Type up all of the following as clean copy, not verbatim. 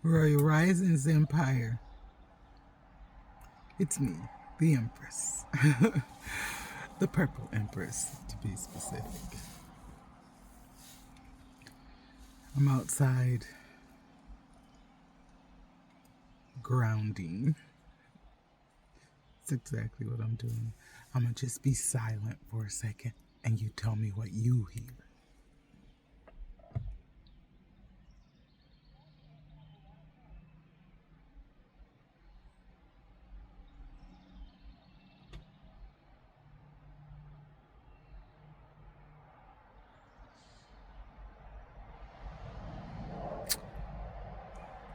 Royal Risings Empire. It's me, the Empress. The Purple Empress, to be specific. I'm outside grounding. That's exactly what I'm doing. I'm gonna just be silent for a second and you tell me what you hear.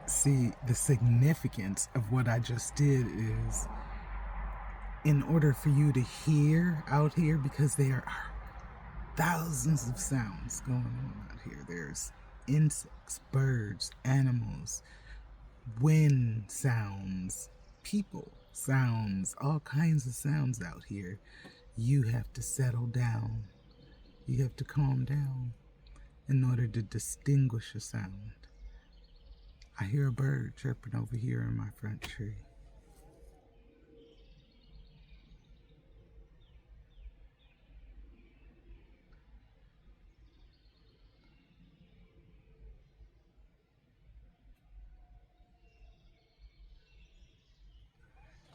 See, the significance of what I just did is in order for you to hear out here, because there are thousands of sounds going on out here. There's insects, birds, animals, wind sounds, people sounds, all kinds of sounds out here. You have to settle down. You have to calm down in order to distinguish a sound. I hear a bird chirping over here in my front tree.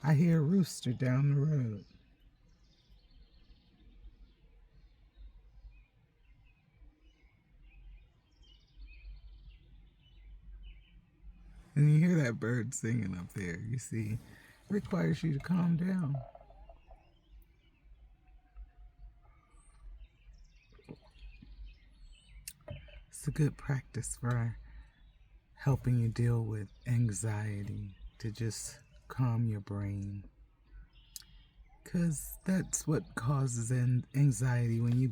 I hear a rooster down the road. And you hear that bird singing up there. You see, it requires you to calm down. It's a good practice for helping you deal with anxiety, to just calm your brain. Because that's what causes anxiety when your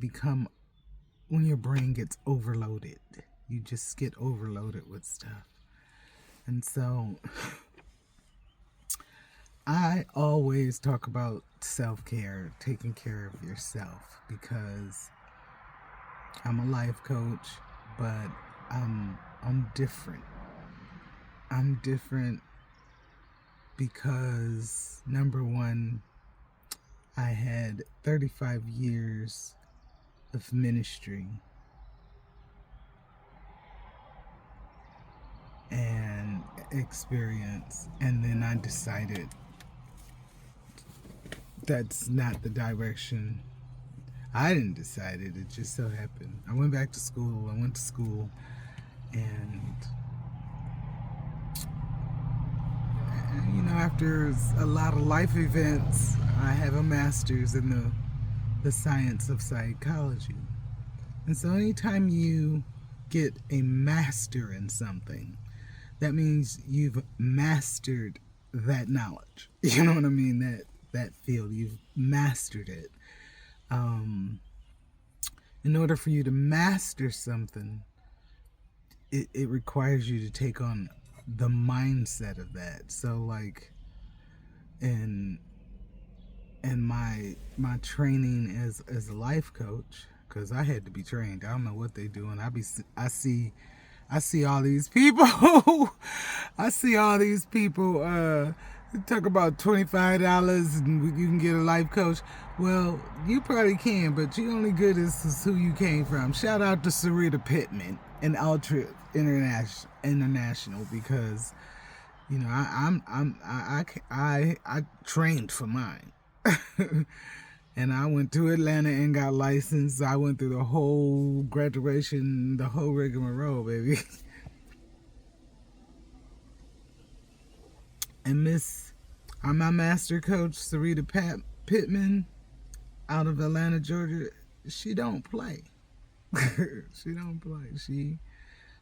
brain gets overloaded. You just get overloaded with stuff. And so I always talk about self-care, taking care of yourself, because I'm a life coach, but I'm different. I'm different because, number one, I had 35 years of ministry and experience, and then I decided that's not the direction. I didn't decide it, it just so happened. I went back to school, and after a lot of life events, I have a master's in the science of psychology. And so anytime you get a master in something, that means you've mastered that knowledge. You know what I mean? That field, you've mastered it. In order for you to master something, it requires you to take on the mindset of that. So like in my training as a life coach, because I had to be trained. I don't know what they do, and I see all these people. I see all these people talk about $25 and you can get a life coach. Well, you probably can, but you only good as who you came from. Shout out to Sarita Pittman and Ultra International, because I trained for mine. And I went to Atlanta and got licensed. I went through the whole graduation, the whole rigmarole, baby. And my master coach, Sarita Pittman, out of Atlanta, Georgia, she don't play. She don't play. She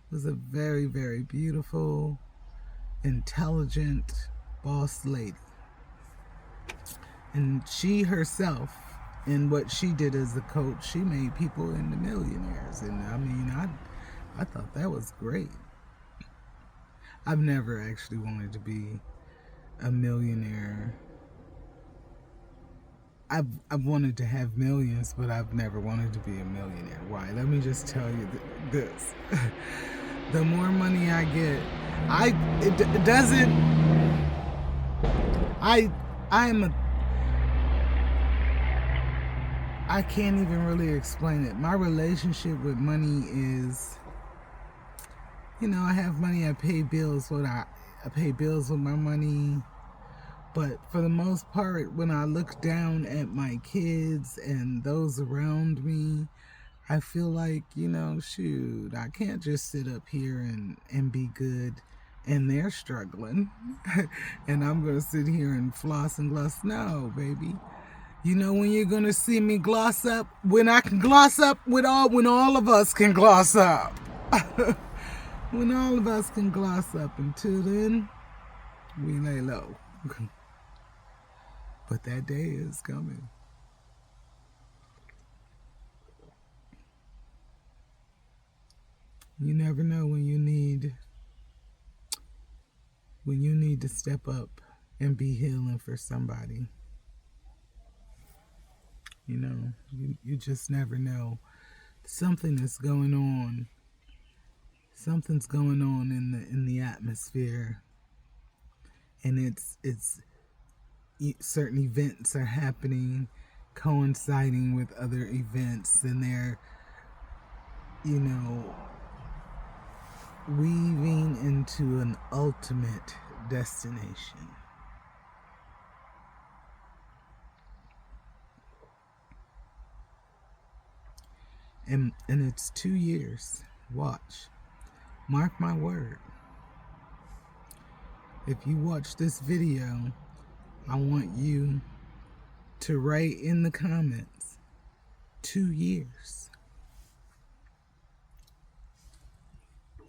was a very, very beautiful, intelligent boss lady. And she herself, in what she did as a coach, she made people into millionaires. And I mean, I thought that was great. I've never actually wanted to be a millionaire. I've wanted to have millions, but I've never wanted to be a millionaire. Why? Let me just tell you this. The more money I get, It doesn't. I I am a I can't even really explain it. My relationship with money is, I have money. I pay bills with I pay bills with my money. But for the most part, when I look down at my kids and those around me, I feel like, shoot, I can't just sit up here and be good and they're struggling. And I'm going to sit here and floss and gloss. No, baby. You know when you're going to see me gloss up? When I can gloss up when all of us can gloss up. When all of us can gloss up. Until then, we lay low. But that day is coming. You never know when you need to step up and be healing for somebody. You just never know. Something is going on. Something's going on in the atmosphere, and it's certain events are happening, coinciding with other events, and they're weaving into an ultimate destination. And it's 2 years. Watch. Mark my word. If you watch this video, I want you to write in the comments 2 years.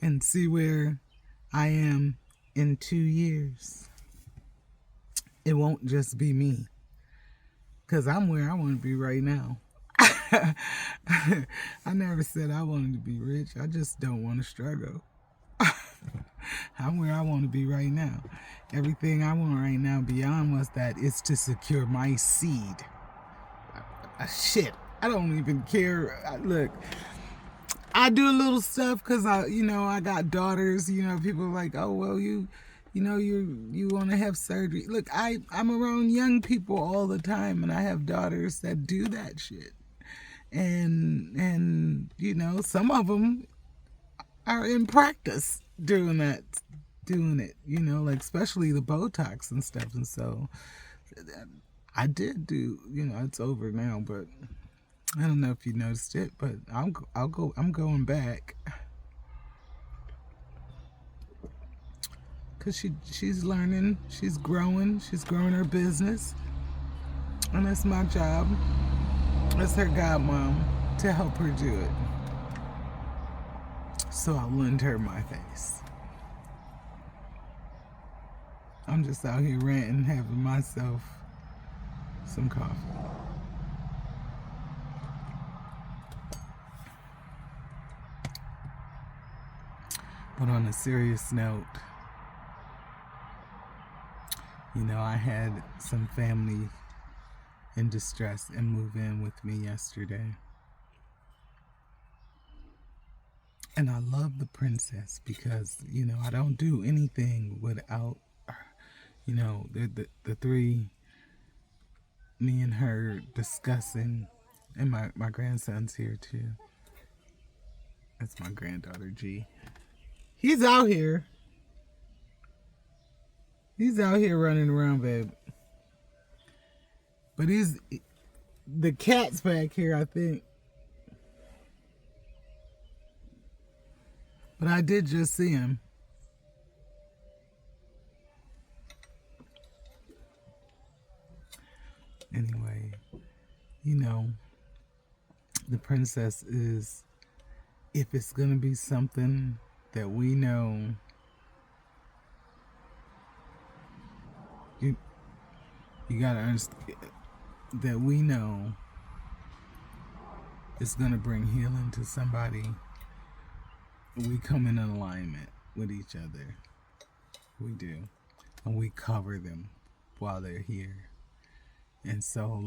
And see where I am in 2 years. It won't just be me. Because I'm where I want to be right now. I never said I wanted to be rich. I just don't want to struggle. I'm where I want to be right now. Everything I want right now beyond what's that is to secure my seed. Shit, I don't even care. Look, I do a little stuff because I got daughters. People are like, oh well, you want to have surgery. Look, I'm around young people all the time, and I have daughters that do that shit. And some of them are in practice doing it, like especially the Botox and stuff. And so I did do, it's over now, but I don't know if you noticed it, but I'm going back. Cause she's learning, she's growing her business, and that's my job. That's her godmom to help her do it. So I'll lend her my face. I'm just out here ranting, having myself some coffee. But on a serious note, I had some family in distress and move in with me yesterday. And I love the princess because, I don't do anything without, the three, me and her discussing, and my grandson's here too. That's my granddaughter, G. He's out here. He's out here running around, babe. But the cat's back here, I think. But I did just see him. Anyway, the princess is, if it's going to be something that we know, you got to understand that we know it's going to bring healing to somebody. We come in alignment with each other. We do. And we cover them while they're here. And so,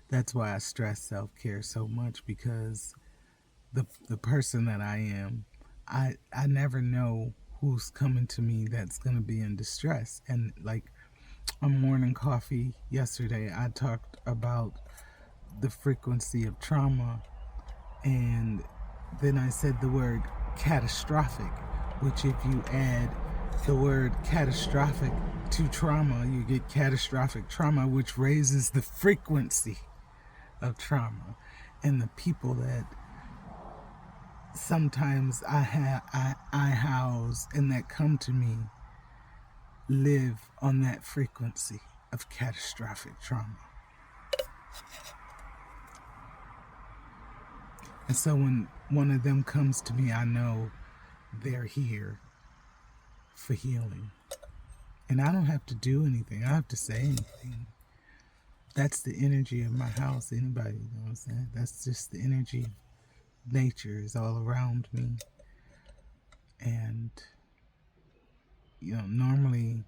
that's why I stress self-care so much, because the person that I am, I never know who's coming to me that's going to be in distress. And like on Morning Coffee yesterday, I talked about the frequency of trauma, and then I said the word catastrophic, which if you add the word catastrophic to trauma, you get catastrophic trauma, which raises the frequency of trauma. And the people that sometimes I house and that come to me live on that frequency of catastrophic trauma. And so when one of them comes to me, I know they're here for healing. And I don't have to do anything. I don't have to say anything. That's the energy of my house. Anybody knows that. That's just the energy. Nature is all around me. And, you know, normally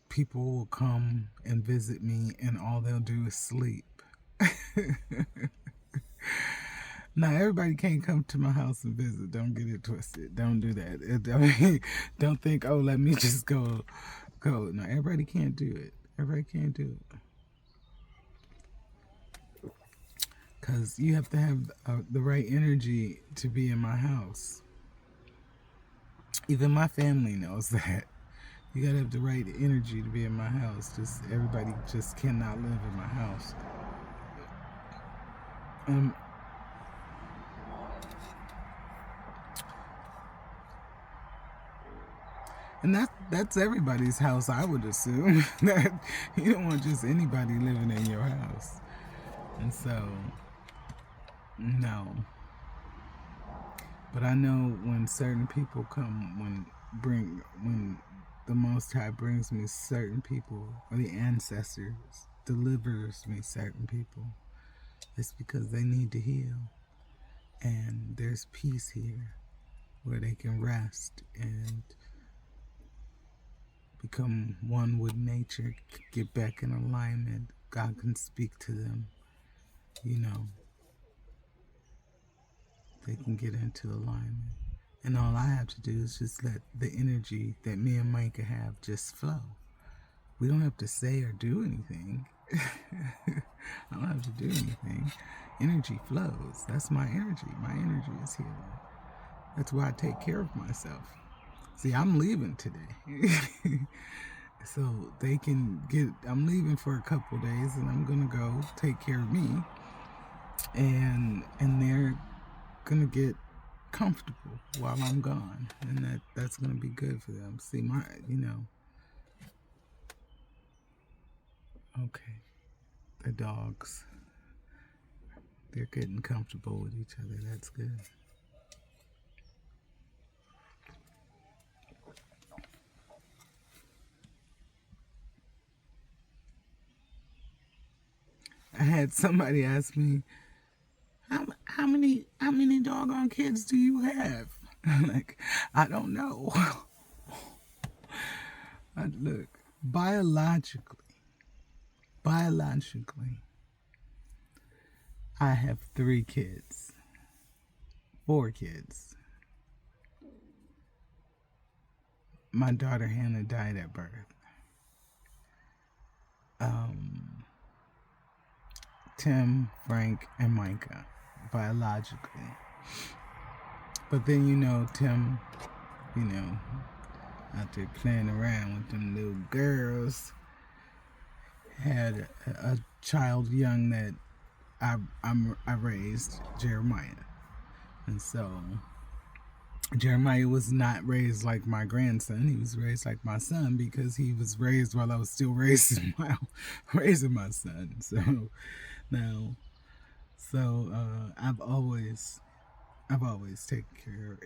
people will come and visit me and all they'll do is sleep. Now, everybody can't come to my house and visit. Don't get it twisted. Don't do that. Don't think, oh, let me just go. No, everybody can't do it. Everybody can't do it. Because you have to have the right energy to be in my house. Even my family knows that. You gotta have the right energy to be in my house. Everybody just cannot live in my house. And that's everybody's house, I would assume. That you don't want just anybody living in your house. And so, no. But I know when certain people come, when the Most High brings me certain people, or the ancestors delivers me certain people, it's because they need to heal. And there's peace here where they can rest and become one with nature, get back in alignment. God can speak to them, you know. They can get into alignment. And all I have to do is just let the energy that me and Micah have just flow. We don't have to say or do anything. I don't have to do anything. Energy flows. That's my energy. My energy is healing. That's why I take care of myself. See, I'm leaving today. So they can I'm leaving for a couple days and I'm going to go take care of me. And they're going to get comfortable while I'm gone. And that's going to be good for them. See, okay. The dogs, they're getting comfortable with each other. That's good. I had somebody ask me, how many doggone kids do you have? I'm like, I don't know. Look, biologically, I have 3 kids. 4 kids. My daughter Hannah died at birth. Tim, Frank, and Micah, biologically. But then, Tim, out there playing around with them little girls, had a child young that I raised, Jeremiah. And so Jeremiah was not raised like my grandson. He was raised like my son because he was raised while I was still raising my son. So now, I've always taken care,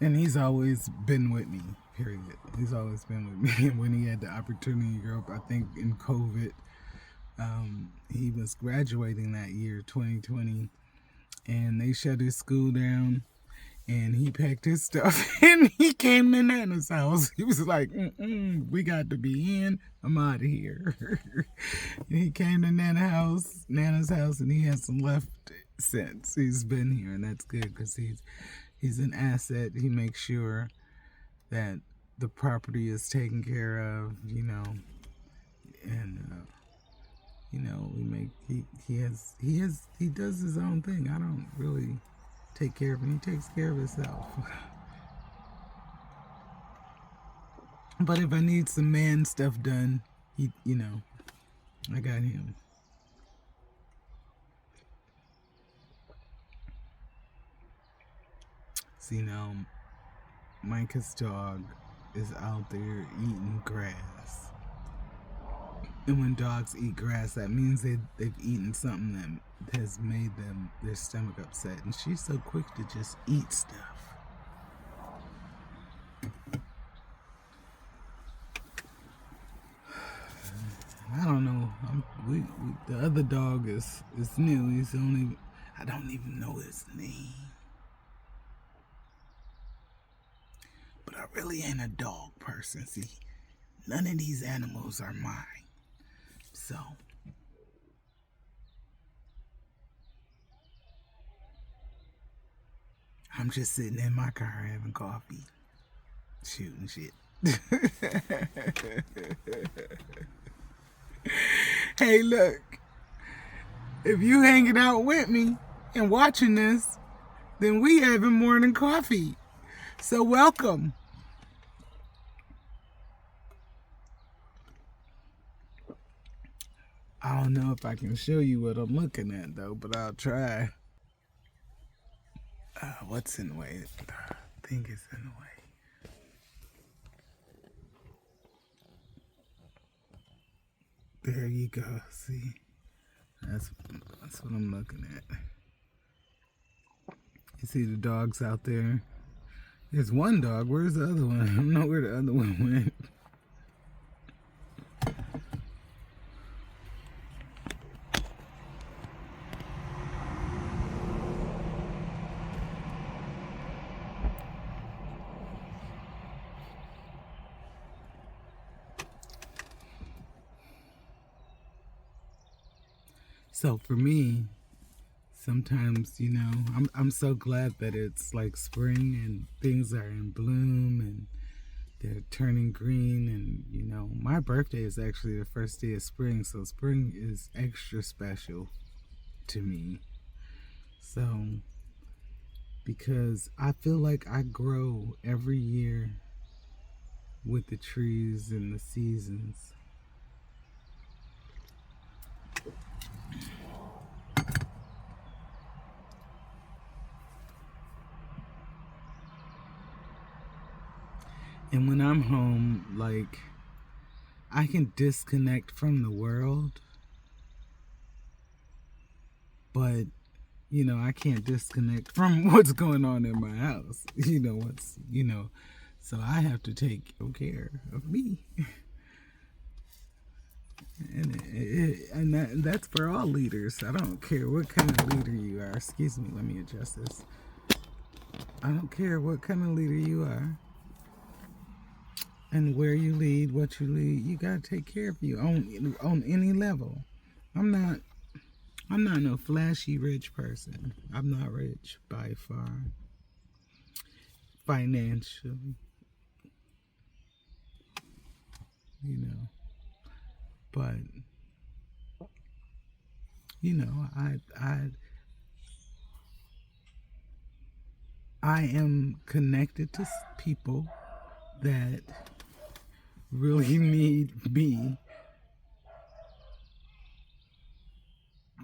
and he's always been with me, period. He's always been with me. When he had the opportunity to grow up, I think in COVID, he was graduating that year, 2020, and they shut his school down. And he packed his stuff and he came to Nana's house. He was like, we got to be in. I'm out of here. And he came to Nana's house, and he has some left since he's been here, and that's good because he's an asset. He makes sure that the property is taken care of, and he does his own thing. I don't really take care of him. He takes care of himself. But if I need some man stuff done, I got him. See, now Micah's dog is out there eating grass. And when dogs eat grass, that means they've eaten something that has made their stomach upset. And she's so quick to just eat stuff. I don't know. The other dog is new. I don't even know his name. But I really ain't a dog person. See, none of these animals are mine. So, I'm just sitting in my car having coffee, shooting shit. Hey, look, if you hanging out with me and watching this, then we having morning coffee. So welcome. I don't know if I can show you what I'm looking at though, but I'll try. What's in the way? I think it's in the way. There you go. See, that's what I'm looking at. You see the dogs out there? There's one dog. Where's the other one? I don't know where the other one went. So for me, sometimes, I'm so glad that it's like spring and things are in bloom and they're turning green. And, my birthday is actually the first day of spring. So spring is extra special to me. So, because I feel like I grow every year with the trees and the seasons. And when I'm home, like, I can disconnect from the world, but, I can't disconnect from what's going on in my house. So I have to take care of me. And that's for all leaders. I don't care what kind of leader you are. Excuse me, let me adjust this. I don't care what kind of leader you are. And where you lead, what you lead, you gotta take care of you on any level. I'm not no flashy rich person. I'm not rich by far. Financially. But I am connected to people that really need me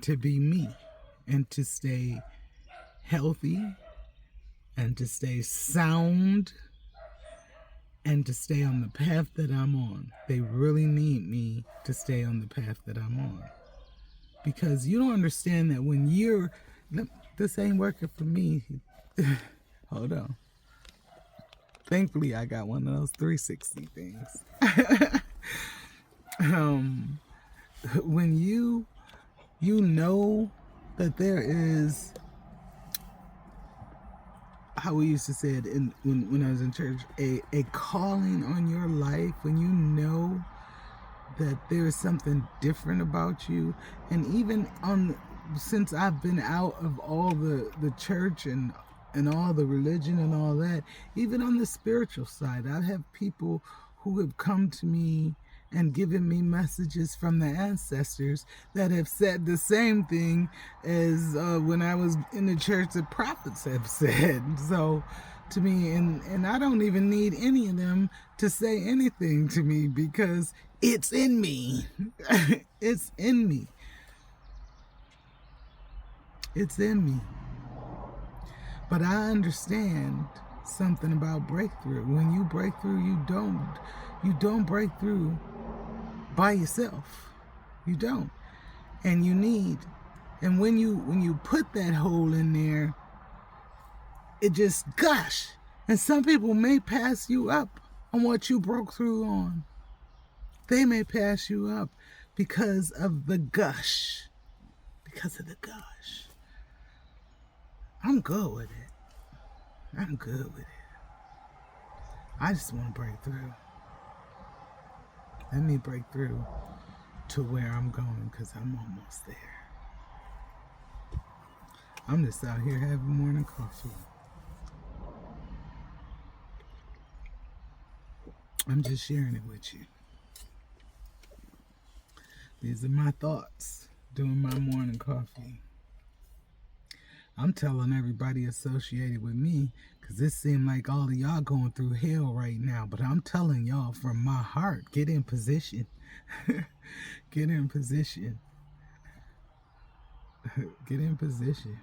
to be me and to stay healthy and to stay sound and to stay on the path that I'm on. They really need me to stay on the path that I'm on. Because you don't understand that when this ain't working for me. Hold on. Thankfully, I got one of those 360 things. When you know that there is how we used to say it when I was in church, a calling on your life, when you know that there is something different about you. And even since I've been out of all the church and all the religion and all that, even on the spiritual side, I have people who have come to me and given me messages from the ancestors that have said the same thing as when I was in the church, the prophets have said. So to me, and I don't even need any of them to say anything to me, because it's in me. It's in me. It's in me. But I understand something about breakthrough. When you break through, you don't break through by yourself. You don't. And you need, and when you put that hole in there, it just gush. And some people may pass you up on what you broke through on. They may pass you up because of the gush. Because of the gush. I'm good with it. I'm good with it. I just want to break through. Let me break through to where I'm going, because I'm almost there. I'm just out here having morning coffee. I'm just sharing it with you. These are my thoughts doing my morning coffee. I'm telling everybody associated with me, because it seems like all of y'all going through hell right now. But I'm telling y'all from my heart, get in position. Get in position. Get in position.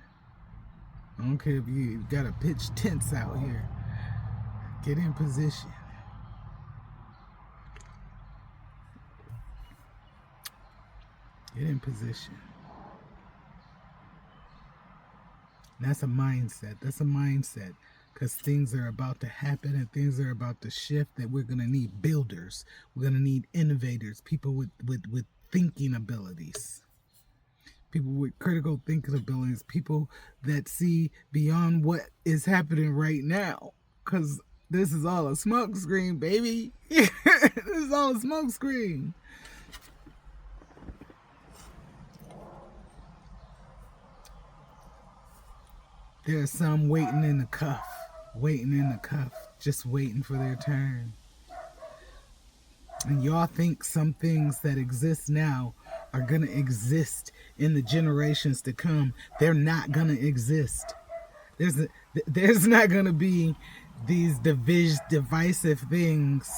I don't care if you got to pitch tents out here. Get in position. Get in position. That's a mindset. That's a mindset. Because things are about to happen and things are about to shift, that we're going to need builders. We're going to need innovators. People with thinking abilities. People with critical thinking abilities. People that see beyond what is happening right now. Because this is all a smoke screen, baby. This is all a smoke screen. There's some waiting in the cuff. Just waiting for their turn. And y'all think some things that exist now are going to exist in the generations to come. They're not going to exist. There's not going to be these divisive things.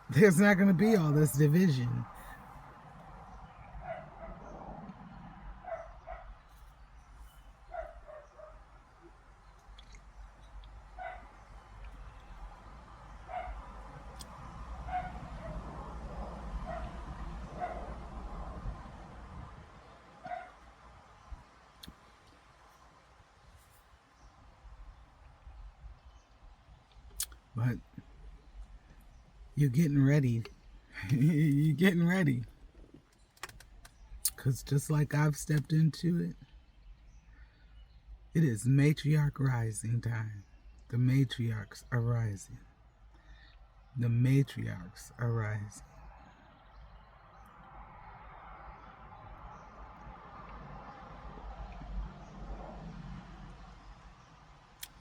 There's not going to be all this division. But you're getting ready. You're getting ready. Because just like I've stepped into it, it is matriarch rising time. The matriarchs are rising. The matriarchs are rising.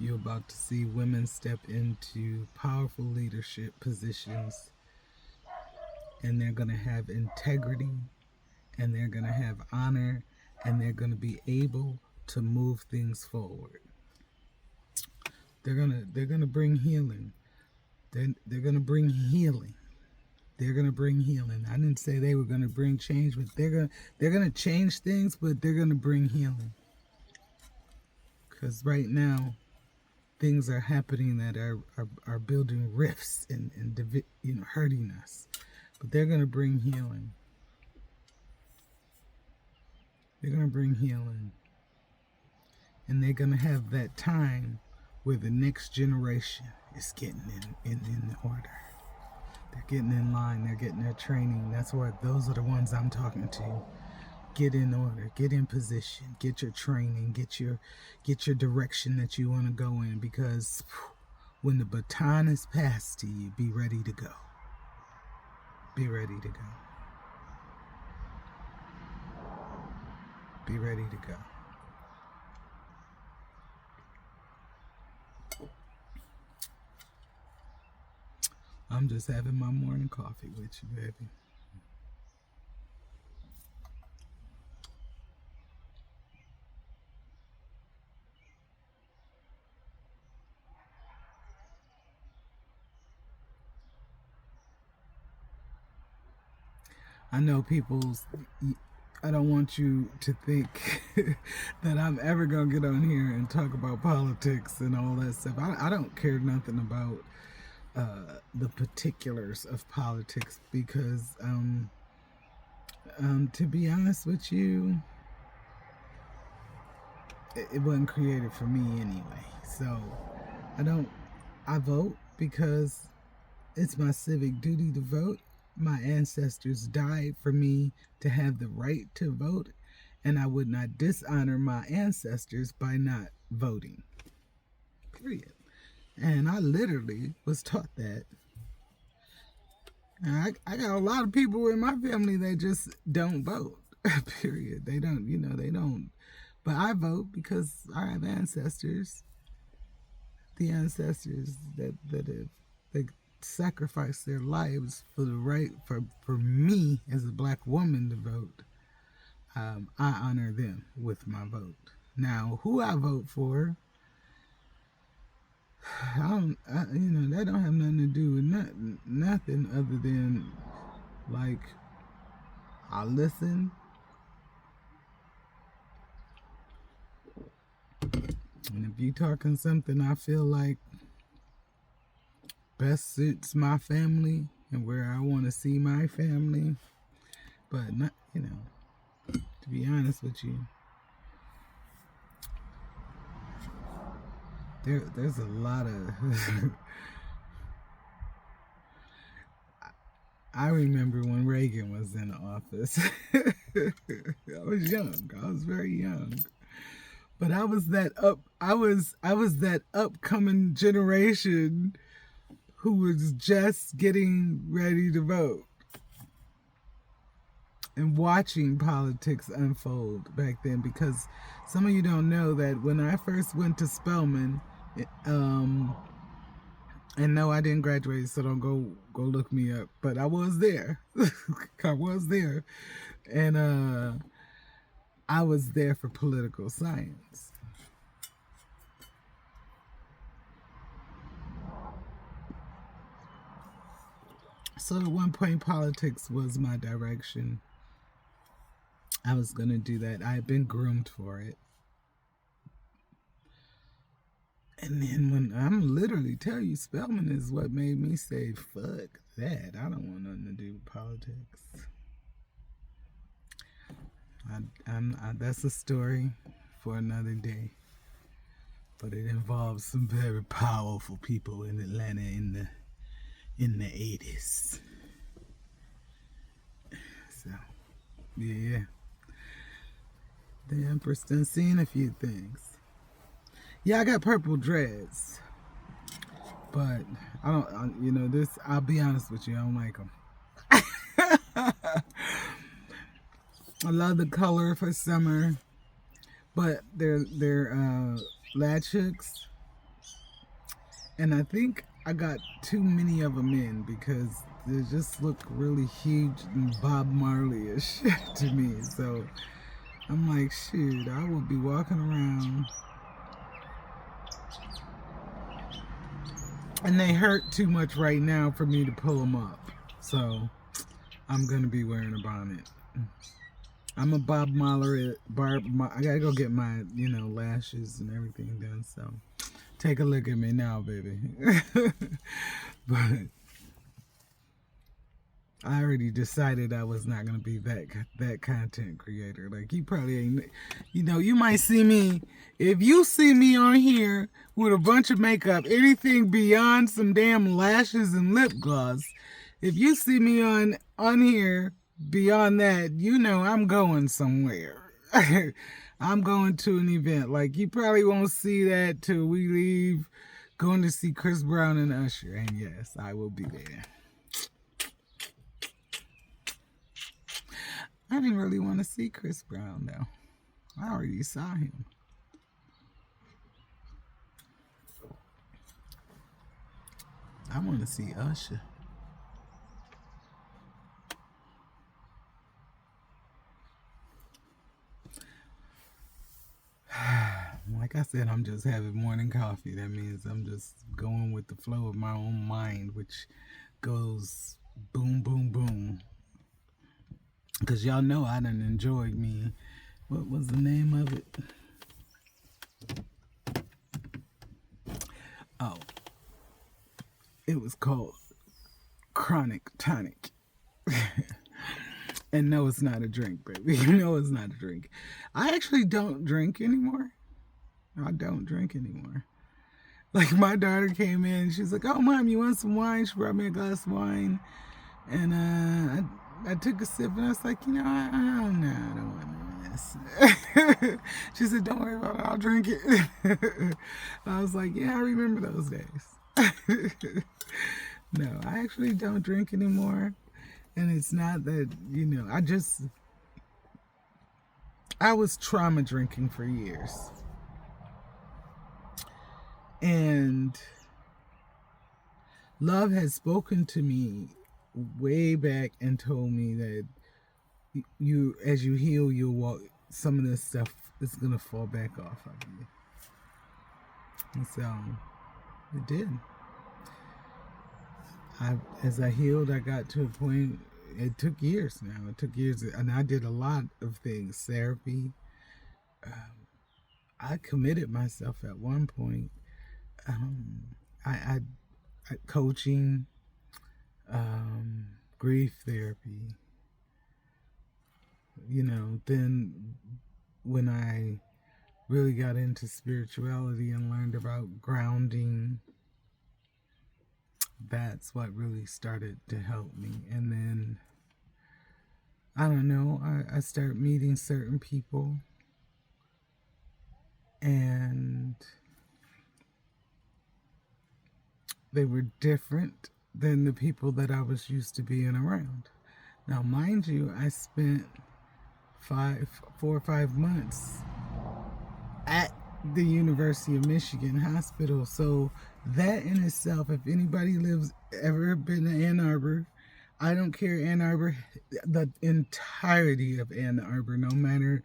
You're about to see women step into powerful leadership positions, and they're going to have integrity, and they're going to have honor, and they're going to be able to move things forward. They're going to bring healing. They're going to bring healing. They're going to bring healing. I didn't say they were going to bring change, but they're going to change things, but they're going to bring healing. Because right now, things are happening that are building rifts and hurting us. But they're going to bring healing. They're going to bring healing. And they're going to have that time where the next generation is getting in order. They're getting in line. They're getting their training. That's what, those are the ones I'm talking to. get in order, get in position, get your training, get your direction that you want to go in, because when the baton is passed to you, be ready to go. Be ready to go. Be ready to go. I'm just having my morning coffee with you, baby. I know I don't want you to think that I'm ever going to get on here and talk about politics and all that stuff. I don't care nothing about the particulars of politics, because to be honest with you, it wasn't created for me anyway. So I vote because it's my civic duty to vote. My ancestors died for me to have the right to vote, and I would not dishonor my ancestors by not voting. Period. And I literally was taught that. And I got a lot of people in my family that just don't vote. Period. They don't. But I vote because I have ancestors. The ancestors that have sacrificed their lives for the right for me as a black woman to vote. I honor them with my vote. Now, who I vote for, that don't have nothing to do with nothing other than, like, I listen. And if you talking something I feel like best suits my family and where I want to see my family, but not, to be honest with you, there's a lot of I remember when Reagan was in office. I was young. I was very young. But I was that upcoming generation who was just getting ready to vote and watching politics unfold back then, because some of you don't know that when I first went to Spelman, and no, I didn't graduate, so don't go look me up, but I was there. I was there. And I was there for political science. So at one point, politics was my direction. I was going to do that. I had been groomed for it. And then when I'm literally tell you, Spelman is what made me say, fuck that. I don't want nothing to do with politics. That's a story for another day. But it involves some very powerful people in Atlanta in the 80s. So, yeah. The Empress done seen a few things. Yeah, I got purple dreads. But I don't, I'll be honest with you, I don't like them. I love the color for summer, but they're latch hooks, and I think I got too many of them in because they just look really huge and Bob Marley-ish to me. So I'm like, shoot, I will be walking around, and they hurt too much right now for me to pull them up. So I'm gonna be wearing a bonnet. I'm a Bob Marley. I gotta go get my, lashes and everything done. So, take a look at me now, baby. But I already decided I was not gonna be that content creator. Like, you probably ain't. You might see me. If you see me on here with a bunch of makeup, anything beyond some damn lashes and lip gloss. If you see me on here beyond that, I'm going somewhere. I'm going to an event. Like, you probably won't see that till we leave, going to see Chris Brown and Usher. And yes, I will be there. I didn't really want to see Chris Brown, though. I already saw him. I want to see Usher. Like I said, I'm just having morning coffee. That means I'm just going with the flow of my own mind, which goes boom, boom, boom. Because y'all know I done enjoyed me. What was the name of it? Oh, it was called Chronic Tonic. And no, it's not a drink, baby. No, it's not a drink. I actually don't drink anymore. I don't drink anymore. Like, my daughter came in, she's like, "Oh, Mom, you want some wine?" She brought me a glass of wine. And I took a sip, and I was like, I don't want this. She said, "Don't worry about it, I'll drink it." I was like, yeah, I remember those days. No, I actually don't drink anymore. And it's not that, I was trauma drinking for years. And love has spoken to me way back and told me that as you heal, you'll walk, some of this stuff is going to fall back off of you. And so it did. As I healed, I got to a point, it took years now. It took years, and I did a lot of things. Therapy. I committed myself at one point. I coaching, grief therapy. Then when I really got into spirituality and learned about grounding, that's what really started to help me. And then, I don't know, I started meeting certain people, and they were different than the people that I was used to being around. Now, mind you, I spent 4 or 5 months at the University of Michigan hospital. So that in itself, if anybody ever been to Ann Arbor, I don't care, Ann Arbor, the entirety of Ann Arbor, no matter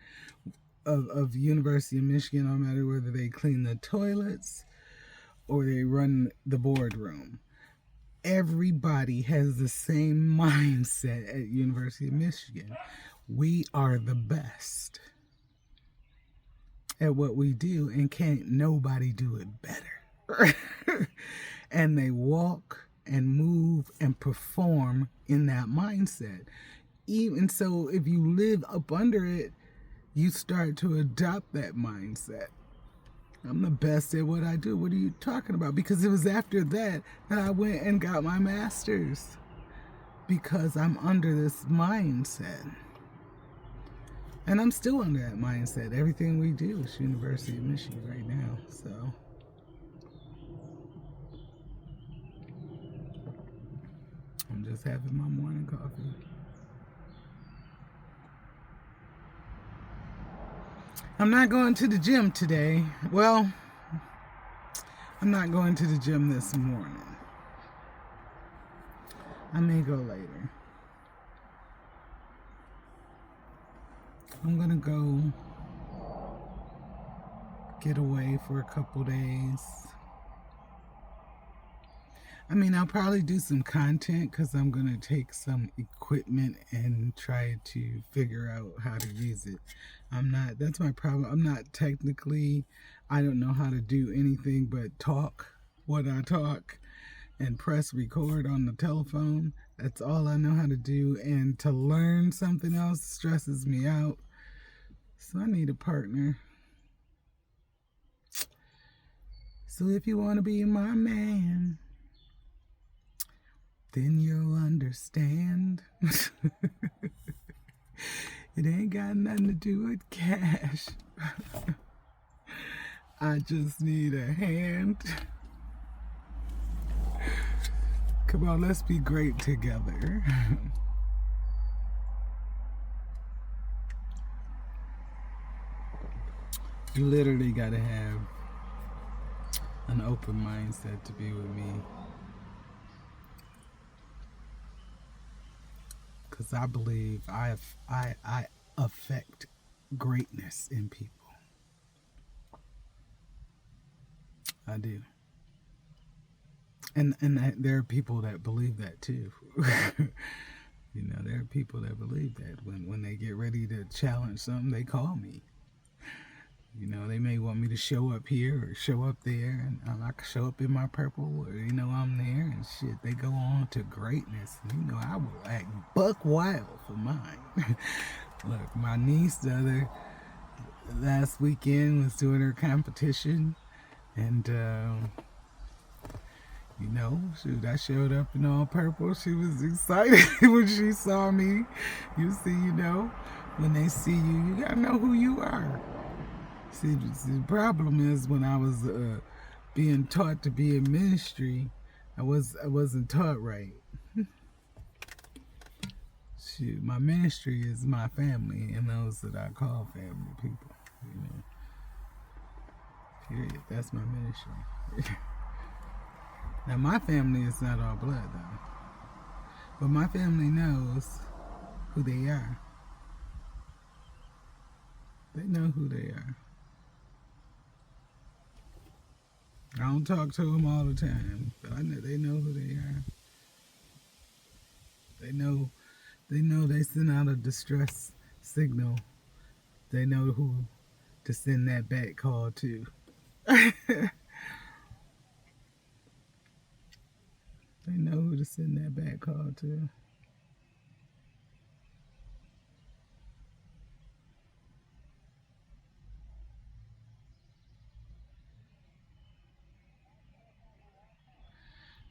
of University of Michigan, no matter whether they clean the toilets or they run the boardroom, everybody has the same mindset at University of Michigan. We are the best at what we do, and can't nobody do it better. And they walk and move and perform in that mindset. Even so, if you live up under it, you start to adopt that mindset. I'm the best at what I do. What are you talking about? Because it was after that I went and got my master's, because I'm under this mindset. And I'm still under that mindset. Everything we do is University of Michigan right now. So I'm just having my morning coffee. I'm not going to the gym today. Well, I'm not going to the gym this morning. I may go later. I'm going to go get away for a couple days. I mean, I'll probably do some content, because I'm going to take some equipment and try to figure out how to use it. That's my problem. I'm not technically, I don't know how to do anything but talk what I talk and press record on the telephone. That's all I know how to do. And to learn something else stresses me out. So I need a partner. So if you want to be my man, then you'll understand. It ain't got nothing to do with cash. I just need a hand. Come on, let's be great together. You literally gotta have an open mindset to be with me. Because I believe I affect greatness in people. I do. And there are people that believe that too. You know, there are people that believe that when they get ready to challenge something, they call me. You know, they may want me to show up here or show up there, and I can show up in my purple, or you know, I'm there and shit. They go on to greatness. And, you know, I will act buck wild for mine. Look, my niece last weekend was doing her competition, and you know, shoot, I showed up in all purple. She was excited when she saw me. You see, you know, when they see you, you gotta know who you are. See, the problem is when I was being taught to be in ministry, I wasn't taught right. Shoot, my ministry is my family and those that I call family people. You know, period. That's my ministry. Now my family is not all blood though, but my family knows who they are. They know who they are. I don't talk to them all the time, but I know they know who they are. They know they send out a distress signal. They know who to send that back call to. They know who to send that back call to.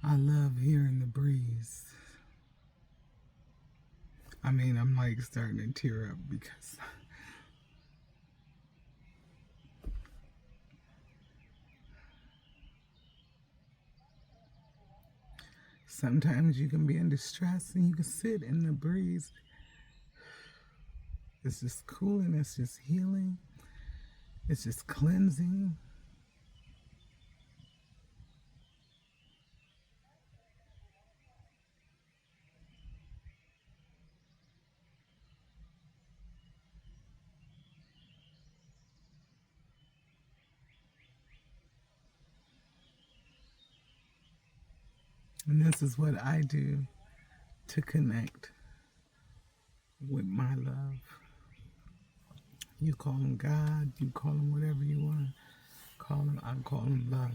I love hearing the breeze. I mean, I'm like starting to tear up because sometimes you can be in distress and you can sit in the breeze. It's just cooling, it's just healing, it's just cleansing. And this is what I do to connect with my love. You call him God, you call him whatever you want. Call him, I call him love.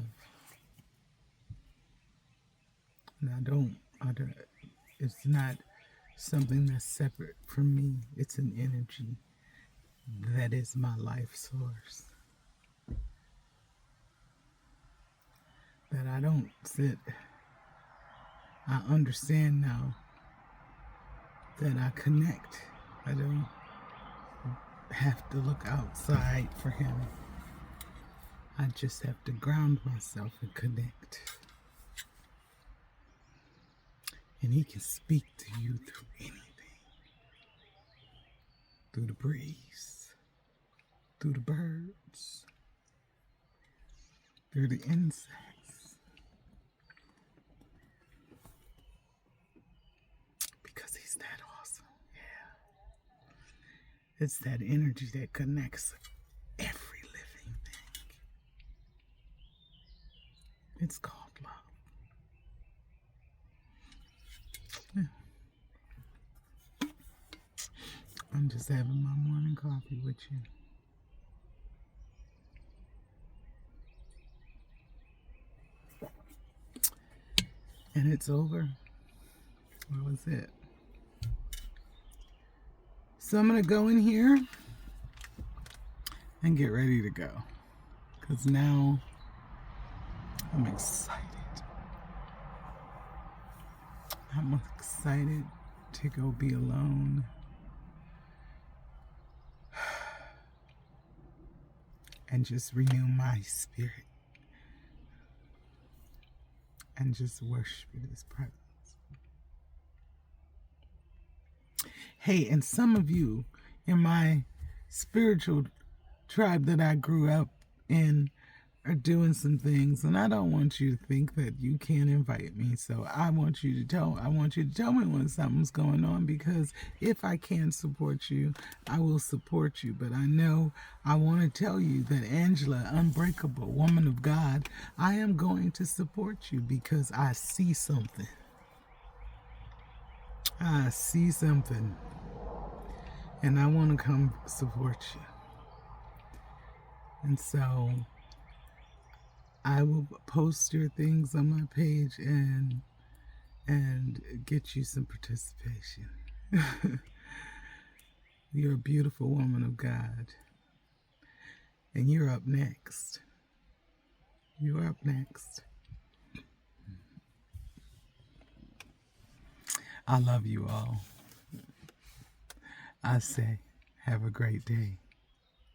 And I don't, it's not something that's separate from me. It's an energy that is my life source. That I don't sit, I understand now that I connect. I don't have to look outside for him. I just have to ground myself and connect. And he can speak to you through anything. Through the breeze, through the birds, through the insects. Because he's that awesome. Yeah. It's that energy that connects every living thing. It's called love. Yeah. I'm just having my morning coffee with you. And it's over. What was it? So I'm going to go in here and get ready to go. Because now I'm excited. I'm excited to go be alone and just renew my spirit and just worship in His presence. Hey, and some of you in my spiritual tribe that I grew up in are doing some things, and I don't want you to think that you can't invite me. So I want you to tell me when something's going on, because if I can support you, I will support you. But I want to tell you that Angela, unbreakable woman of God, I am going to support you because I see something. I see something, and I want to come support you. And so I will post your things on my page and get you some participation. You're a beautiful woman of God. And you're up next. You're up next. I love you all. I say, have a great day.